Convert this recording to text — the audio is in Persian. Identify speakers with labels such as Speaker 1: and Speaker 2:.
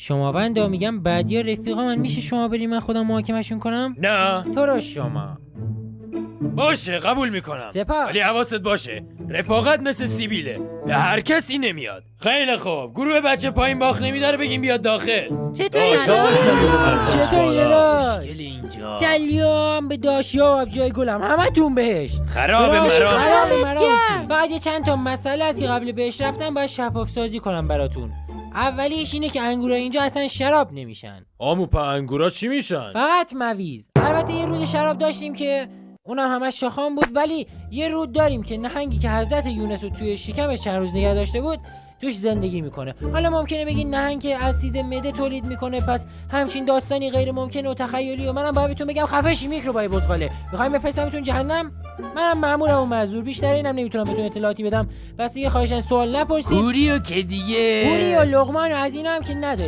Speaker 1: شما بنده میگم بعدیا رفیقا من میشه شما بری من خودم محاکمشون کنم؟
Speaker 2: نه
Speaker 1: تو رو شما
Speaker 2: باشه قبول میکنم،
Speaker 1: سپاه.
Speaker 2: ولی حواست باشه رفاقت مثل سیبیله، به هر کسی نمیاد. خیلی خوب، گروه بچه پایین باخت نمیداره بگیم بیاد داخل.
Speaker 3: چطوری
Speaker 1: چطوری داداش؟
Speaker 2: مشکل اینجا
Speaker 1: سلام به داشیا و ابجای گلم همتون بهش
Speaker 2: خراب
Speaker 1: داداش،
Speaker 2: مرام.
Speaker 1: خراب. بعد یه چند تا مسئله است که قبل بهش رفتم باید شفاف سازی کنم براتون. اولیش اینه که انگورا اینجا اصلا شراب نمیشن،
Speaker 2: آمو پا انگورا چی میشن؟
Speaker 1: فقط مویز. البته یه رود شراب داشتیم که اونم همش شاخان بود، ولی یه رود داریم که نهنگی که حضرت یونس رو توی شکمش چند روز نگه داشته بود توش زندگی میکنه. حالا ممکنه بگین نهنگ که اسید معده تولید میکنه پس همچین داستانی غیر ممکنه و تخیلی، و منم باید بهتون بگم خفه شی میکروبای بزغاله. میخوایم بفرستمتون جهنم؟ منم مأمورم و معذور، بیشتر اینم نمیتونم بهتون اطلاعاتی بدم. بس دیگه خواهشاً سوال نپرسید.
Speaker 2: گوریو که دیگه
Speaker 1: گوری و لقمان و از اینا هم که نداریم.